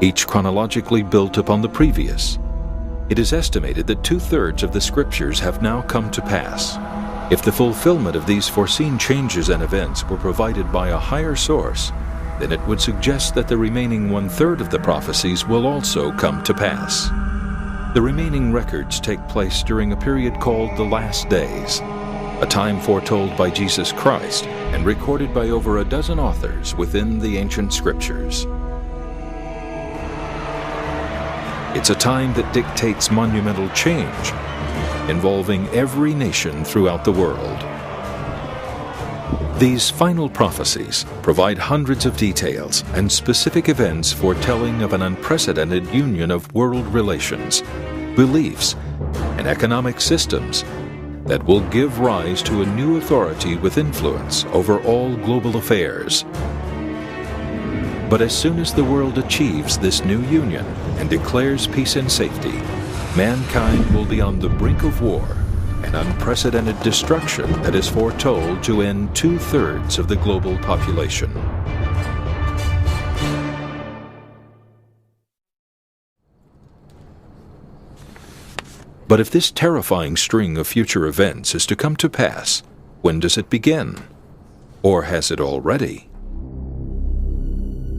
each chronologically built upon the previous. It is estimated that 2/3 of the scriptures have now come to pass. If the fulfillment of these foreseen changes and events were provided by a higher source, then it would suggest that the remaining 1/3 of the prophecies will also come to pass. The remaining records take place during a period called the Last Days, a time foretold by Jesus Christ and recorded by over a dozen authors within the ancient scriptures. It's a time that dictates monumental change, involving every nation throughout the world. These final prophecies provide hundreds of details and specific events foretelling of an unprecedented union of world relations, beliefs, and economic systems that will give rise to a new authority with influence over all global affairs. But as soon as the world achieves this new union and declares peace and safety, mankind will be on the brink of war, an unprecedented destruction that is foretold to end 2/3 of the global population. But if this terrifying string of future events is to come to pass, when does it begin? Or has it already?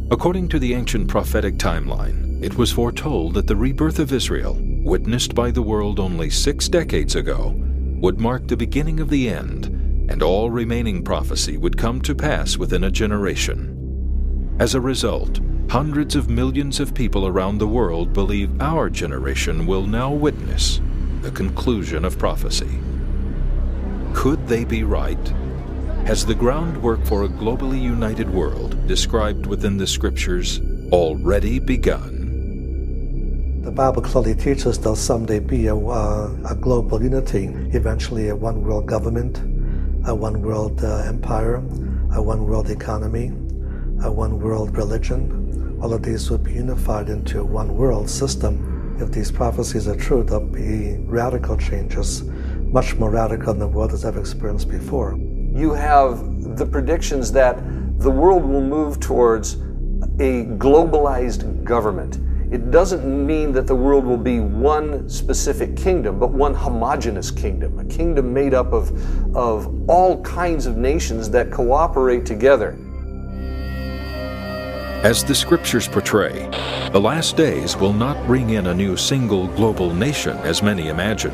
According to the ancient prophetic timeline, it was foretold that the rebirth of Israel, witnessed by the world only 6 decades ago, would mark the beginning of the end, and all remaining prophecy would come to pass within a generation. As a result, hundreds of millions of people around the world believe our generation will now witness the conclusion of prophecy. Could they be right? Has the groundwork for a globally united world described within the scriptures already begun? The Bible clearly teaches there'll someday be a global unity, eventually a one world government, a one world empire, a one world economy, a one world religion. All of these would be unified into a one world system. If these prophecies are true, there'll be radical changes, much more radical than the world has ever experienced before. You have the predictions that the world will move towards a globalized government. It doesn't mean that the world will be one specific kingdom, but one homogeneous kingdom, a kingdom made up of all kinds of nations that cooperate together. As the scriptures portray, the last days will not bring in a new single global nation as many imagine,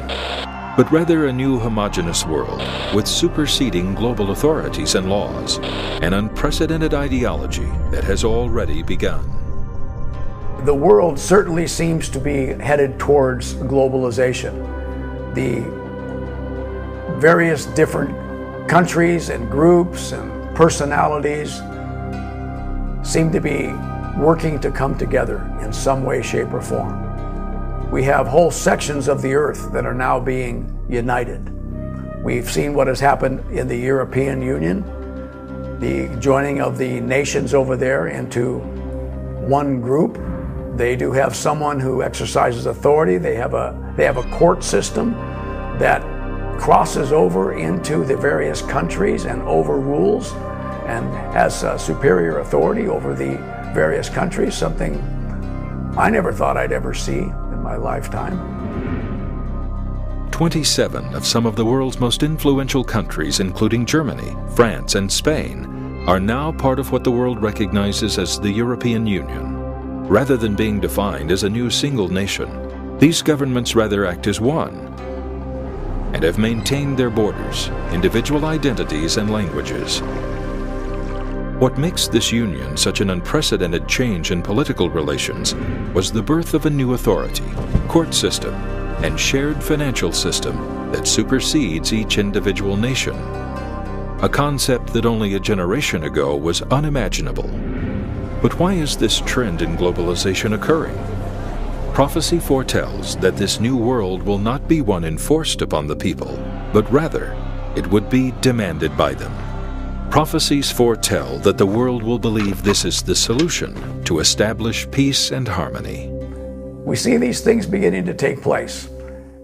but rather a new homogeneous world with superseding global authorities and laws, an unprecedented ideology that has already begun. The world certainly seems to be headed towards globalization. The various different countries and groups and personalities seem to be working to come together in some way, shape, or form. We have whole sections of the earth that are now being united. We've seen what has happened in the European Union, the joining of the nations over there into one group. They do have someone who exercises authority. They have a court system that crosses over into the various countries and overrules and has superior authority over the various countries, something I never thought I'd ever see in my lifetime. 27 of some of the world's most influential countries, including Germany, France, and Spain, are now part of what the world recognizes as the European Union. Rather than being defined as a new single nation, these governments rather act as one and have maintained their borders, individual identities, and languages. What makes this union such an unprecedented change in political relations was the birth of a new authority, court system, and shared financial system that supersedes each individual nation, a concept that only a generation ago was unimaginable. But why is this trend in globalization occurring? Prophecy foretells that this new world will not be one enforced upon the people, but rather it would be demanded by them. Prophecies foretell that the world will believe this is the solution to establish peace and harmony. We see these things beginning to take place.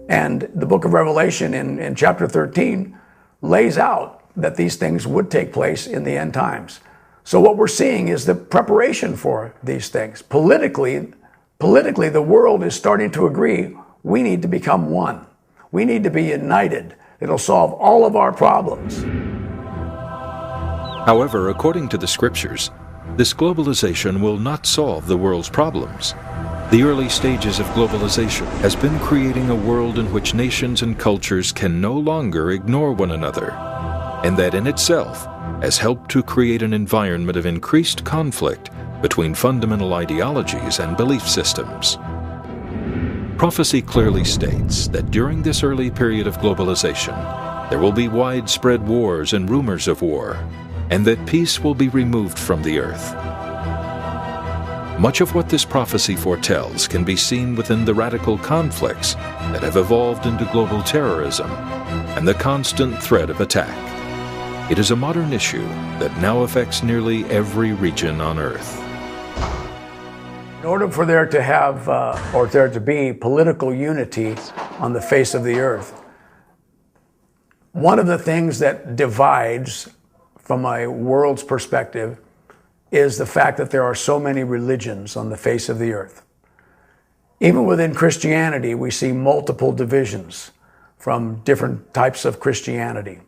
And the book of Revelation in chapter 13 lays out that these things would take place in the end times. So what we're seeing is the preparation for these things. Politically, the world is starting to agree we need to become one. We need to be united. It'll solve all of our problems. However, according to the scriptures, this globalization will not solve the world's problems. The early stages of globalization has been creating a world in which nations and cultures can no longer ignore one another, and that in itself has helped to create an environment of increased conflict between fundamental ideologies and belief systems. Prophecy clearly states that during this early period of globalization, there will be widespread wars and rumors of war, and that peace will be removed from the earth. Much of what this prophecy foretells can be seen within the radical conflicts that have evolved into global terrorism and the constant threat of attack. It is a modern issue that now affects nearly every region on Earth. In order for there to have, or there to be political unity on the face of the earth, one of the things that divides from a world's perspective is the fact that there are so many religions on the face of the earth. Even within Christianity, we see multiple divisions from different types of Christianity.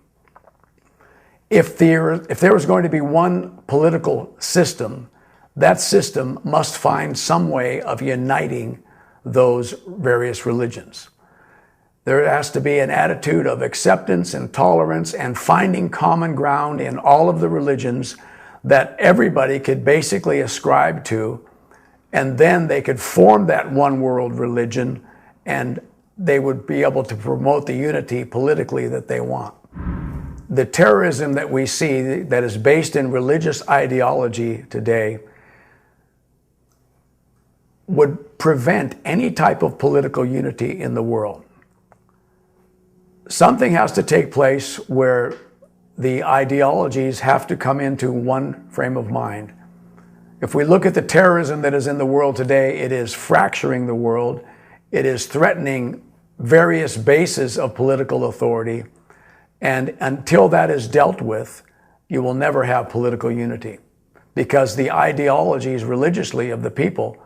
If there was going to be one political system, that system must find some way of uniting those various religions. There has to be an attitude of acceptance and tolerance and finding common ground in all of the religions that everybody could basically ascribe to, and then they could form that one world religion, and they would be able to promote the unity politically that they want. The terrorism that we see that is based in religious ideology today would prevent any type of political unity in the world. Something has to take place where the ideologies have to come into one frame of mind. If we look at the terrorism that is in the world today, it is fracturing the world. It is threatening various bases of political authority. And until that is dealt with, you will never have political unity, because the ideologies religiously of the people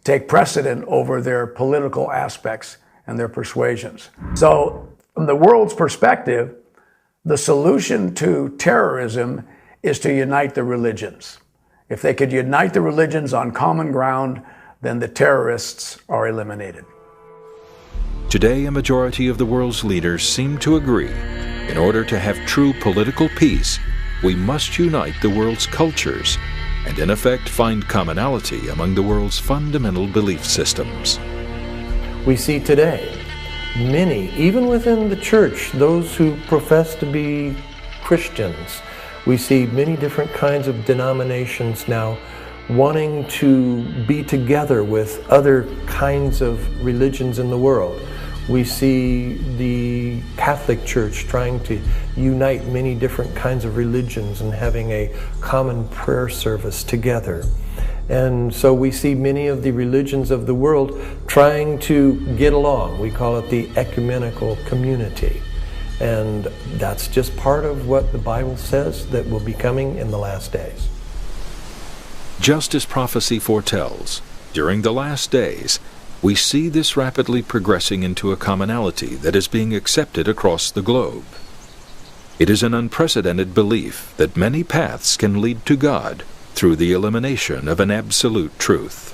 take precedent over their political aspects and their persuasions. So from the world's perspective, the solution to terrorism is to unite the religions. If they could unite the religions on common ground, then the terrorists are eliminated. Today, a majority of the world's leaders seem to agree, in order to have true political peace, we must unite the world's cultures and in effect find commonality among the world's fundamental belief systems. We see today many, even within the church, those who profess to be Christians, we see many different kinds of denominations now wanting to be together with other kinds of religions in the world. We see the Catholic Church trying to unite many different kinds of religions and having a common prayer service together. And so we see many of the religions of the world trying to get along. We call it the ecumenical community. And that's just part of what the Bible says that will be coming in the last days. Just as prophecy foretells, during the last days, we see this rapidly progressing into a commonality that is being accepted across the globe. It is an unprecedented belief that many paths can lead to God through the elimination of an absolute truth.